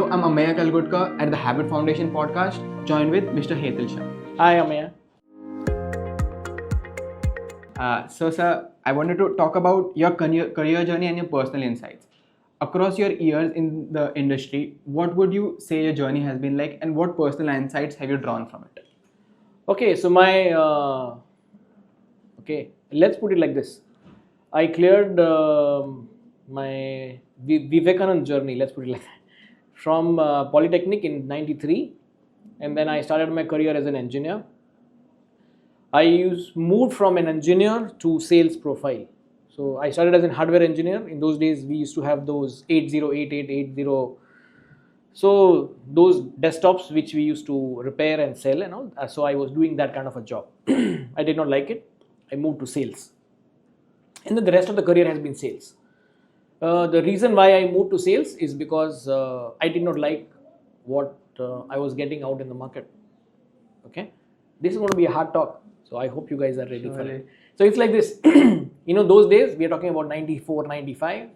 Hello, I'm Ameya Kalgutka at the Habit Foundation podcast, joined with Mr. Hetal Shah. Hi, Ameya. Sir, I wanted to talk about your career journey and your personal insights. Across your years in the industry, what would you say your journey has been like, and what personal insights have you drawn from it? Okay, so let's put it like this. I cleared my Vivekanand journey, let's put it like that, from Polytechnic in 93, and then I started my career as an engineer. I moved from an engineer to sales profile. So I started as a hardware engineer. In those days, we used to have those 808880. So those desktops which we used to repair and sell and all. So I was doing that kind of a job. I did not like it. I moved to sales. And then the rest of the career has been sales. The reason why I moved to sales is because I did not like what I was getting out in the market. Okay. This is going to be a hard talk. So I hope you guys are ready for it. So it's like this. Those days, we are talking about 94, 95.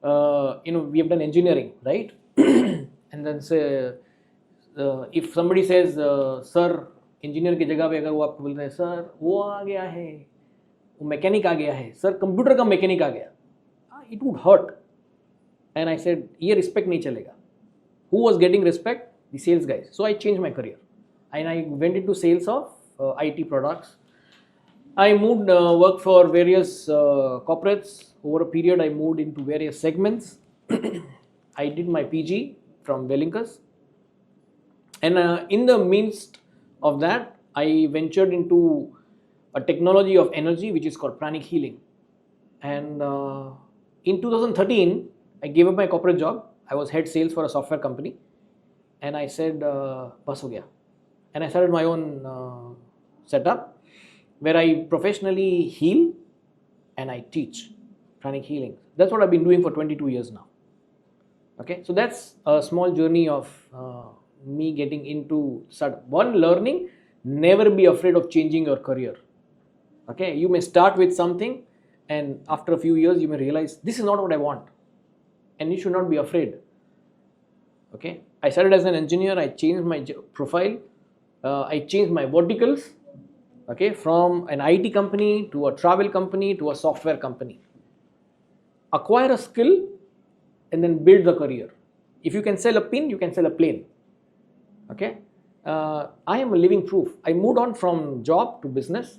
We have done engineering, right? And then say, if somebody says, sir, engineer की जगह पे अगर वो आपको बोलते हैं, sir, वो आ गया है, वो मैकेनिक आ गया है, sir, कंप्यूटर का मैकेनिक आ गया, it would hurt. And I said, ये respect नहीं चलेगा. Who was getting respect? The sales guys. So I changed my career. And I went into sales of IT products. I moved, worked for various corporates. Over a period, I moved into various segments. I did my PG from Wellinkas. And in the midst of that, I ventured into a technology of energy, which is called Pranic healing. And in 2013, I gave up my corporate job. I was head sales for a software company. And I said, bas ho gaya. And I started my own setup where I professionally heal and I teach pranic healing. That's what I've been doing for 22 years now. Okay, so that's a small journey of me getting into one learning. Never be afraid of changing your career. Okay, you may start with something and after a few years you may realize this is not what I want, and you should not be afraid. Okay, I started as an engineer. I changed my profile. I changed my verticals, okay, from an IT company to a travel company to a software company. Acquire a skill and then build the career. If you can sell a pin, you can sell a plane. Okay, I am a living proof. I moved on from job to business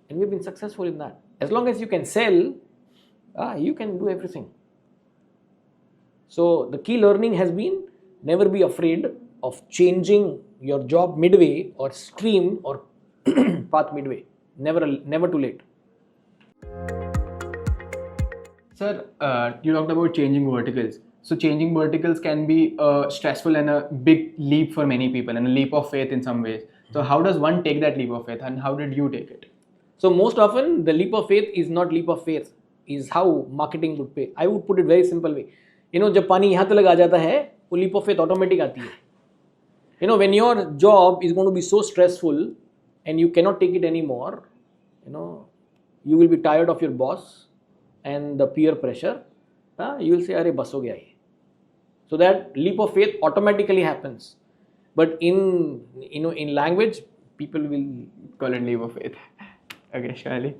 and we've been successful in that. As long as you can sell, you can do everything. So the key learning has been never be afraid of changing your job midway or stream or path midway. Never too late. Sir, you talked about changing verticals. So changing verticals can be stressful and a big leap for many people and a leap of faith in some ways. So how does one take that leap of faith and how did you take it? So most often the leap of faith is not leap of faith, is how marketing would pay. I would put it very simple way. जब पानी यहाँ तक आ जाता है, वो leap of faith automatic आती है. When your job is going to be so stressful and you cannot take it anymore, you will be tired of your boss and the peer pressure. You will say, "Arey, bas ho gaya ye." So that leap of faith automatically happens. But in language, people will call it leap of faith. Okay, surely.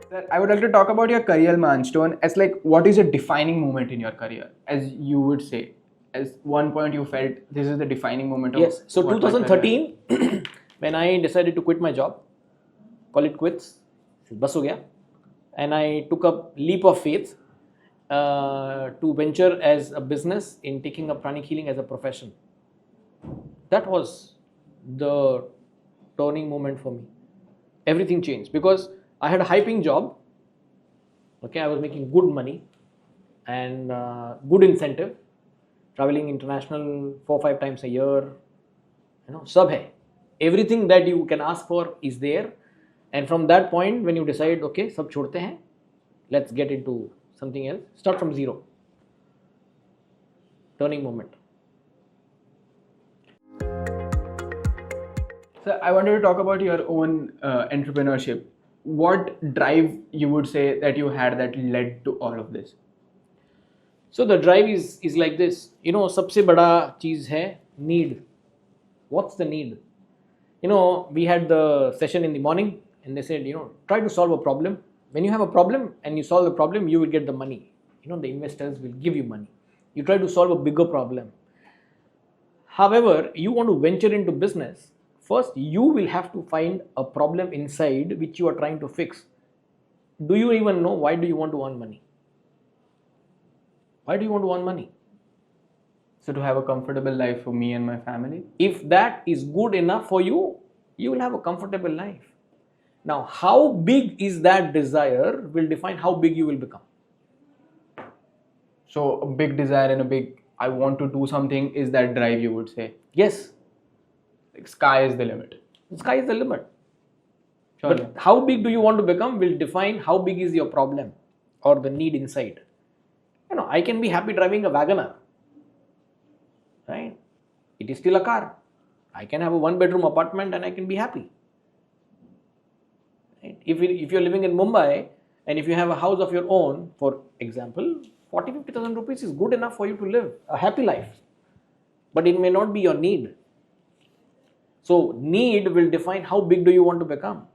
Sir, I would like to talk about your career milestone as like what is a defining moment in your career, as you would say. As one point you felt this is the defining moment of yes. So 2013 when I decided to quit my job, call it quits, bas ho gaya, and I took up leap of faith to venture as a business in taking up pranic healing as a profession. That was the turning moment for me. Everything changed because I had a high-paying job. Okay, I was making good money and good incentive. Traveling international 4-5 times a year, sab hai. Everything that you can ask for is there. And from that point, when you decide, okay, sab chhodte hain, let's get into something else. Start from zero. Turning moment. So I wanted to talk about your own entrepreneurship. What drive you would say that you had that led to all of this? So the drive is like this. You know, सबसे बड़ा चीज है need. What's the need? You know, we had the session in the morning and they said, you know, try to solve a problem. When you have a problem and you solve the problem, you will get the money. You know, the investors will give you money. You try to solve a bigger problem. However, you want to venture into business, first you will have to find a problem inside which you are trying to fix. Do you even know why do you want to earn money? Why do you want to earn money? So to have a comfortable life for me and my family. If that is good enough for you, you will have a comfortable life. Now, how big is that desire will define how big you will become. So a big desire and a big I want to do something is that drive, you would say. Yes, Like sky is the limit. the sky is the limit. Surely. But how big do you want to become will define how big is your problem or the need inside. You know, I can be happy driving a Wagoner, right? It is still a car. I can have a one-bedroom apartment and I can be happy. Right? If you're living in Mumbai and if you have a house of your own, for example, 40,000-50,000 rupees is good enough for you to live a happy life. But it may not be your need. So need will define how big do you want to become.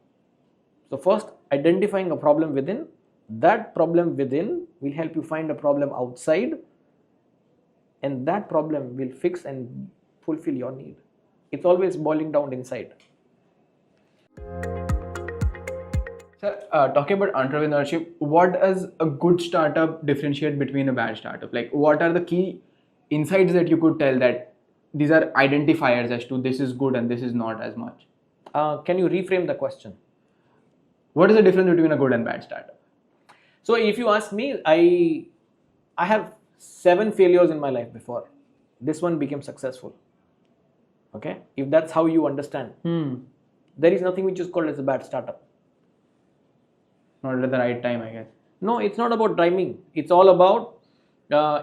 So first, identifying a problem within. That problem within will help you find a problem outside, and that problem will fix and fulfill your need. It's always boiling down inside. Sir, talking about entrepreneurship, what does a good startup differentiate between a bad startup? Like, what are the key insights that you could tell that these are identifiers as to this is good and this is not as much? Can you reframe the question? What is the difference between a good and bad startup? So if you ask me, I have 7 failures in my life before. This one became successful. Okay? If that's how you understand, there is nothing which is called as a bad startup. Not at the right time, I guess. No, it's not about timing. It's all about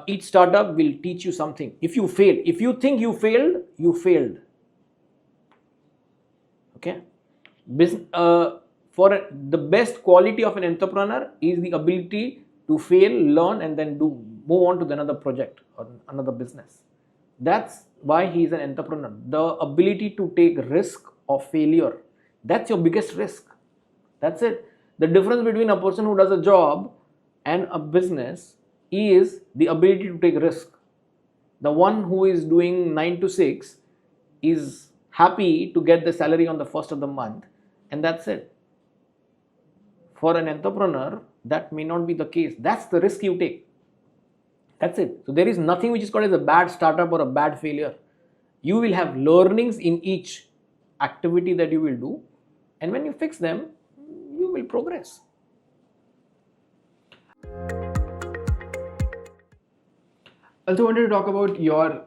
each startup will teach you something. If you fail, if you think you failed, you failed. Okay? For the best quality of an entrepreneur is the ability to fail, learn, and then move on to another project or another business. That's why he is an entrepreneur. The ability to take risk of failure. That's your biggest risk. That's it. The difference between a person who does a job and a business is the ability to take risk. The one who is doing 9 to 6 is happy to get the salary on the first of the month, and that's it. For an entrepreneur, that may not be the case. That's the risk you take. That's it. So there is nothing which is called as a bad startup or a bad failure. You will have learnings in each activity that you will do, and when you fix them, you will progress. Also wanted to talk about your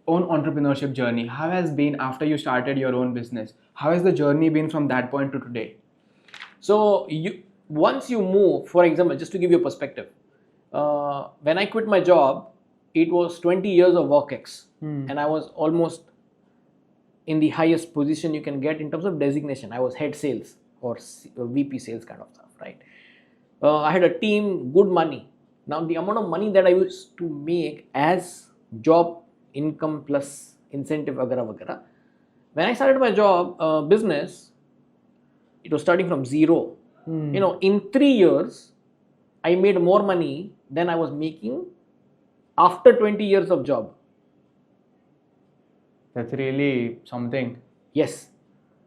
own entrepreneurship journey. How has been after you started your own business? How has the journey been from that point to today? So once you move, for example, just to give you a perspective, when I quit my job, it was 20 years of WorkX, and I was almost in the highest position you can get in terms of designation. I was head sales or VP sales kind of stuff, right? I had a team, good money. Now the amount of money that I used to make as job income plus incentive, vagara. When I started my job business, it was starting from zero. You know, in 3 years, I made more money than I was making after 20 years of job. That's really something. Yes,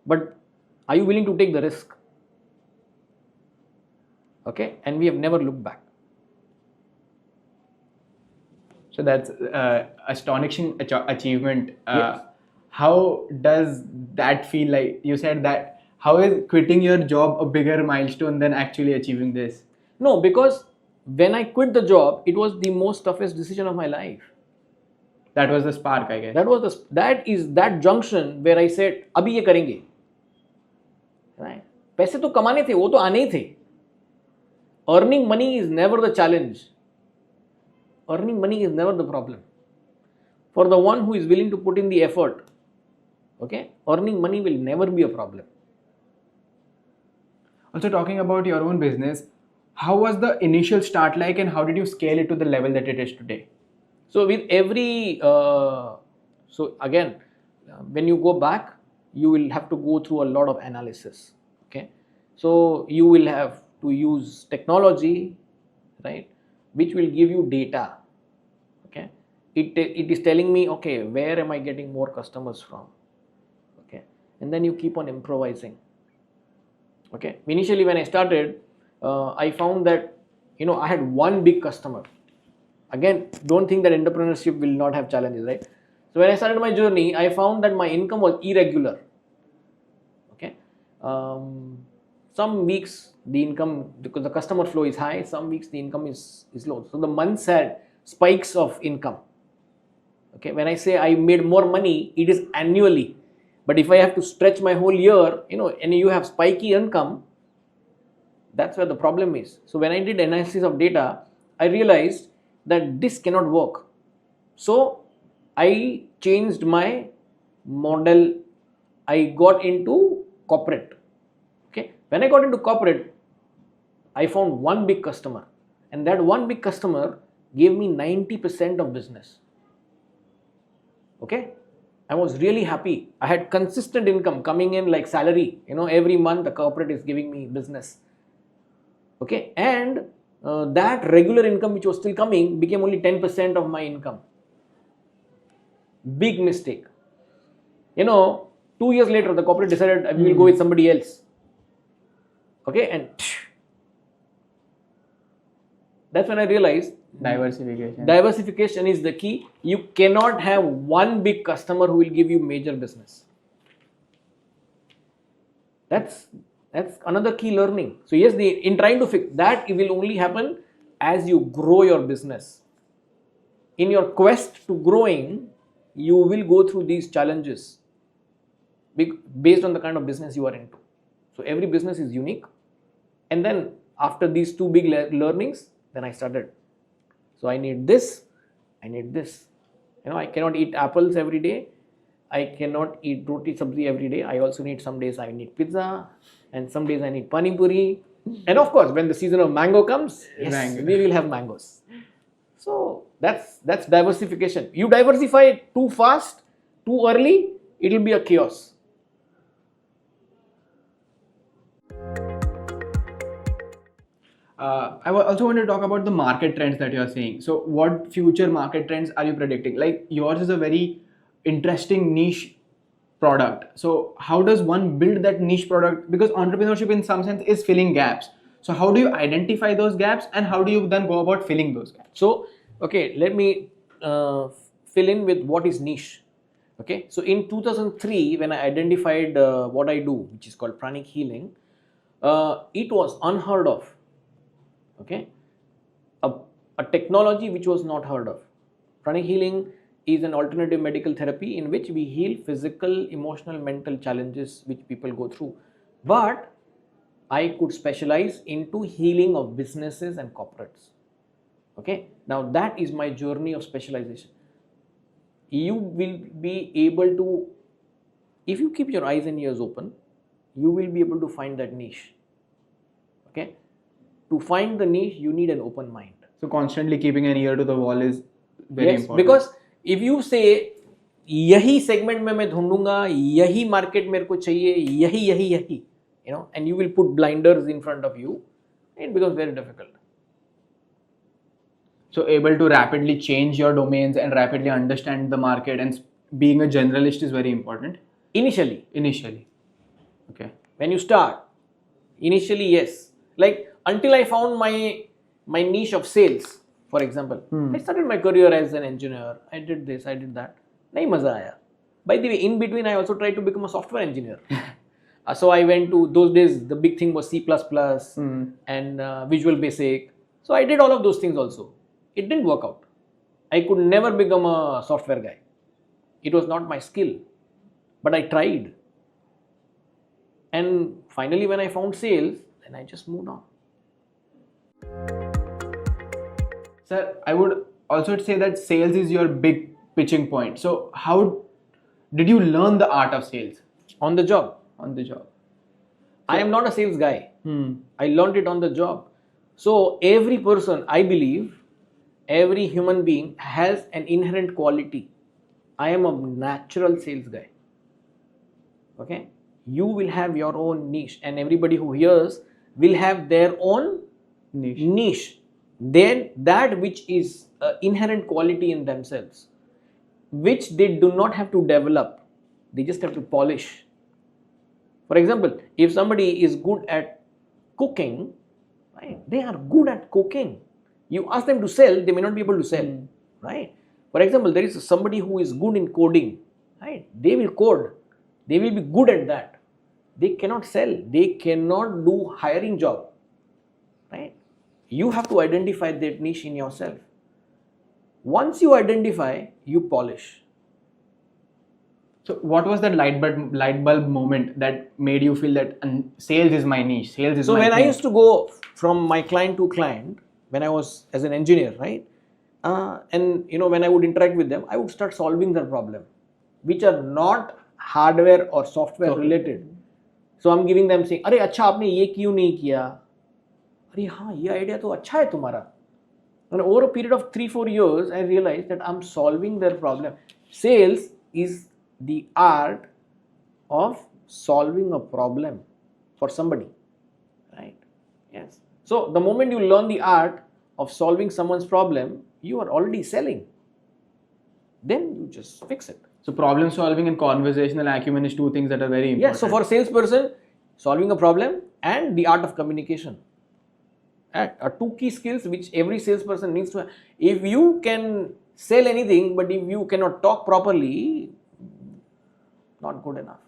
but are you willing to take the risk? Okay, and we have never looked back. So that's astonishing achievement. Yes. How does that feel like? You said that. How is quitting your job a bigger milestone than actually achieving this? No, because when I quit the job, it was the most toughest decision of my life. That was the spark, I guess. That is that junction where I said, अभी ये करेंगे. Right? पैसे तो कमाने थे, वो तो आने ही थे. Earning money is never the challenge. Earning money is never the problem. For the one who is willing to put in the effort, okay, earning money will never be a problem. Also, talking about your own business, How was the initial start like, and how did you scale it to the level that it is today? So with every, so again, when you go back, you will have to go through a lot of analysis. Okay, so you will have to use technology, right, which will give you data. Okay, it is telling me, okay, where am I getting more customers from? Okay, and then you keep on improvising. Okay, initially when I started, I found that I had one big customer. Again, don't think that entrepreneurship will not have challenges, right? So when I started my journey, I found that my income was irregular. Okay, some weeks the income, because the customer flow is high, some weeks the income is low. So the months had spikes of income. Okay, when I say I made more money, it is annually. But if I have to stretch my whole year, and you have spiky income, that's where the problem is. So when I did analysis of data, I realized that this cannot work. So I changed my model. I got into corporate. Okay, when I got into corporate, I found one big customer, and that one big customer gave me 90% of business. Okay, I was really happy. I had consistent income coming in like salary. Every month the corporate is giving me business. Okay, and that regular income which was still coming became only 10% of my income. Big mistake. 2 years later the corporate decided we will go with somebody else. Okay, and that's when I realized diversification is the key. You cannot have one big customer who will give you major business. That's another key learning. So yes, in trying to fix that, it will only happen as you grow your business. In your quest to growing, you will go through these challenges based on the kind of business you are into. So every business is unique. And then after these two big learnings, then I started. So I need this, I need this. I cannot eat apples every day. I cannot eat roti sabzi every day. I also need, some days I need pizza, and some days I need pani puri. And of course, when the season of mango comes, yes, we will have mangoes. So that's diversification. You diversify too fast, too early, it will be a chaos. I also want to talk about the market trends that you're seeing. So, what future market trends are you predicting? Like, yours is a very interesting niche product. So, how does one build that niche product? Because entrepreneurship, in some sense, is filling gaps. So, how do you identify those gaps, and how do you then go about filling those gaps? So, okay, let me fill in with what is niche. Okay, so in 2003, when I identified what I do, which is called Pranic healing, it was unheard of. Okay, a technology which was not heard of. Pranic healing is an alternative medical therapy in which we heal physical, emotional, mental challenges which people go through. But I could specialize into healing of businesses and corporates. Okay, now that is my journey of specialization. You will be able to, if you keep your eyes and ears open, you will be able to find that niche. Okay, to find the niche, you need an open mind. So, constantly keeping an ear to the wall is very important. Because if you say, yahi segment mein main dhundunga, yahi market mere ko chahiye, yahi, and you will put blinders in front of you, it becomes very difficult. So, able to rapidly change your domains and rapidly understand the market, and being a generalist is very important. Initially. Okay. When you start, initially, yes. Like, until I found my niche of sales, for example. I started my career as an engineer. I did this, I did that. Nahi maza aaya. By the way, in between, I also tried to become a software engineer. So I went to, those days, the big thing was C++ and Visual Basic. So I did all of those things also. It didn't work out. I could never become a software guy. It was not my skill. But I tried. And finally, when I found sales, then I just moved on. Sir, I would also say that sales is your big pitching point. So, how did you learn the art of sales? On the job. On the job. I am not a sales guy. I learned it on the job. So every person, I believe, every human being has an inherent quality. I am a natural sales guy. Okay, you will have your own niche, and everybody who hears will have their own niche. Then that which is inherent quality in themselves, which they do not have to develop, they just have to polish. For example, if somebody is good at cooking, right, they are good at cooking. You ask them to sell, they may not be able to sell, right? For example, there is somebody who is good in coding, right? They will code, they will be good at that. They cannot sell, they cannot do hiring job, right? You have to identify that niche in yourself. Once you identify, you polish. So what was that light bulb moment that made you feel that sales is my niche, sales is So my when I thing? used to go from my client to client, when I was as an engineer, right, and when I would interact with them, I would start solving their problem, which are not hardware or software related. So I'm giving them saying, अरे अच्छा आपने ये क्यों नहीं किया? अरे हाँ ये आइडिया तो अच्छा है तुम्हारा. And over a period of 3-4 years, I realized that I'm solving their problem. Sales is the art of solving a problem for somebody, right? Yes. So the moment you learn the art of solving someone's problem, you are already selling. Then you just fix it. So problem solving and conversational acumen is two things that are very important. Yeah. So for a salesperson, solving a problem and the art of communication are two key skills which every salesperson needs to have. If you can sell anything, but if you cannot talk properly, not good enough.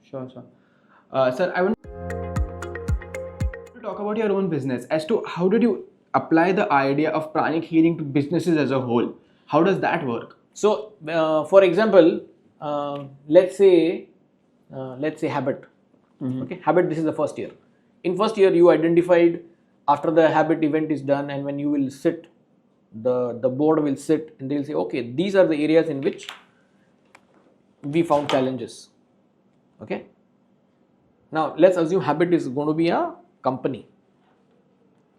Sure. Sir, I want to talk about your own business as to how did you apply the idea of pranic healing to businesses as a whole? How does that work? So, for example, let's say habit. Okay, habit. This is the first year. In first year, you identified after the habit event is done, and when you will sit, the board will sit and they will say, okay, these are the areas in which we found challenges. Okay. Now let's assume habit is going to be a company,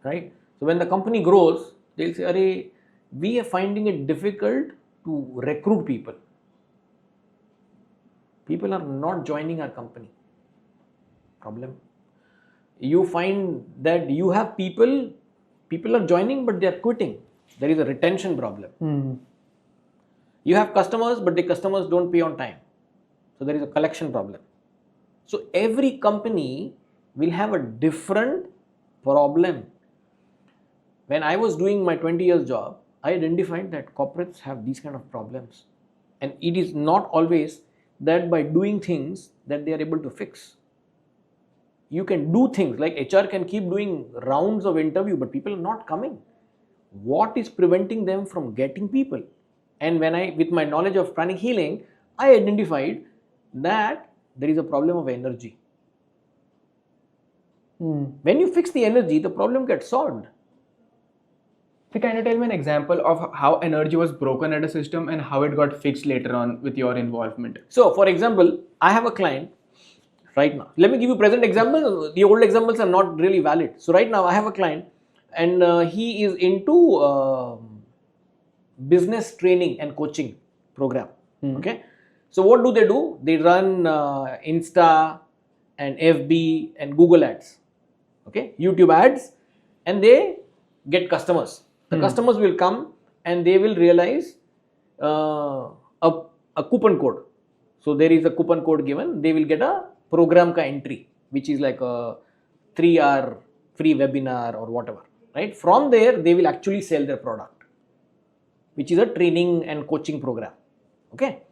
right? So when the company grows, they'll say, "Arey, we are finding it difficult to recruit people. People are not joining our company." Problem. You find that you have people are joining, but they are quitting. There is a retention problem. You have customers, but the customers don't pay on time. So there is a collection problem. So every company will have a different problem. When I was doing my 20 years job, I identified that corporates have these kind of problems. And it is not always that by doing things that they are able to fix. You can do things like HR can keep doing rounds of interview, but people are not coming. What is preventing them from getting people? And when with my knowledge of pranic healing, I identified that there is a problem of energy. When you fix the energy, the problem gets solved. So can you tell me an example of how energy was broken at a system and how it got fixed later on with your involvement? So, for example, I have a client right now. Let me give you present examples. The old examples are not really valid. So, right now I have a client and he is into business training and coaching program. Okay. So, what do? They run Insta and FB and Google ads. Okay. YouTube ads, and they get customers. The customers will come and they will realize a coupon code. So there is a coupon code given. They will get a program ka entry, which is like a 3-hour free webinar or whatever. Right? From there, they will actually sell their product, which is a training and coaching program. Okay.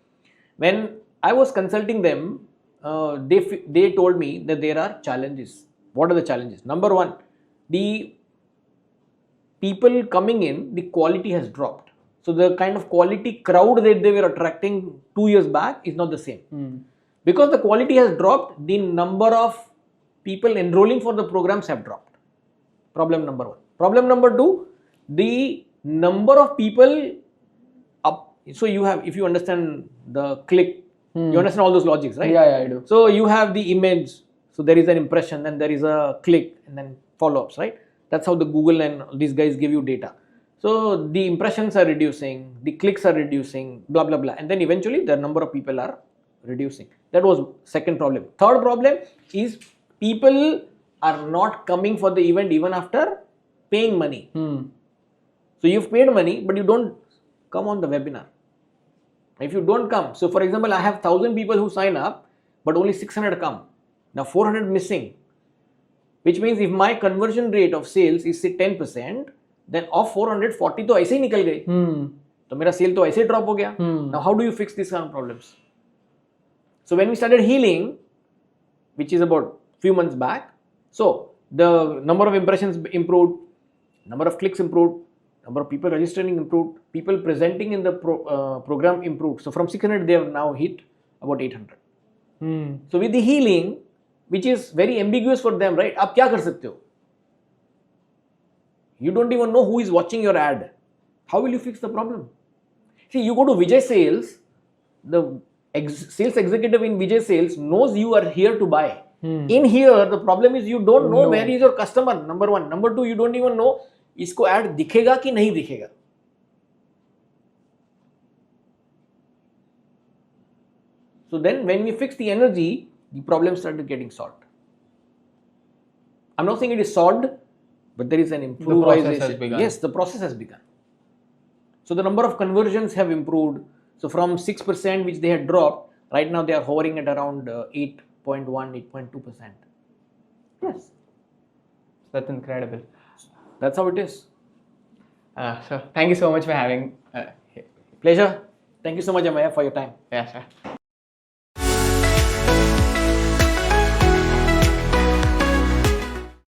When I was consulting them, they told me that there are challenges. What are the challenges? Number one, the people coming in, the quality has dropped. So the kind of quality crowd that they were attracting 2 years back is not the same. Because the quality has dropped, the number of people enrolling for the programs have dropped. Problem number one. Problem number two, the number of people up. So you have, if you understand the click, you understand all those logics, right? Yeah, I do. So you have the image. So there is an impression, and there is a click, and then follow-ups, right? That's how the Google and these guys give you data. So the impressions are reducing, the clicks are reducing, blah blah blah, and then eventually the number of people are reducing. That was second problem. Third problem is people are not coming for the event even after paying money. So you've paid money, but you don't come on the webinar. If you don't come, so for example, I have 1,000 people who sign up, but only 600 come. Now 400 missing, which means if my conversion rate of sales is say 10%, then of 440 तो ऐसे ही निकल गए, तो मेरा cell तो ऐसे drop हो गया. Now how do you fix these kind of problems? So when we started healing, which is about few months back, so the number of impressions improved, number of clicks improved, number of people registering improved, people presenting in the program improved. So from 600 they have now hit about 800. So with the healing, which is very ambiguous for them, right? आप क्या कर सकते हो? You don't even know who is watching your ad. How will you fix the problem? See, you go to Vijay Sales, the sales executive in Vijay Sales knows you are here to buy. In here, the problem is you don't know where is your customer, number one. Number two, you don't even know इसको ad दिखेगा कि नहीं दिखेगा. So then when we fix the energy, the problem started getting solved. I'm not saying it is solved, but there is an improvisation. The process has begun. Yes, the process has begun. So the number of conversions have improved. So from 6% which they had dropped, right now they are hovering at around 8.1, 8.2%. Yes. That's incredible. That's how it is. So thank you so much for having. Pleasure. Thank you so much, Amaya, for your time. Yeah, sir.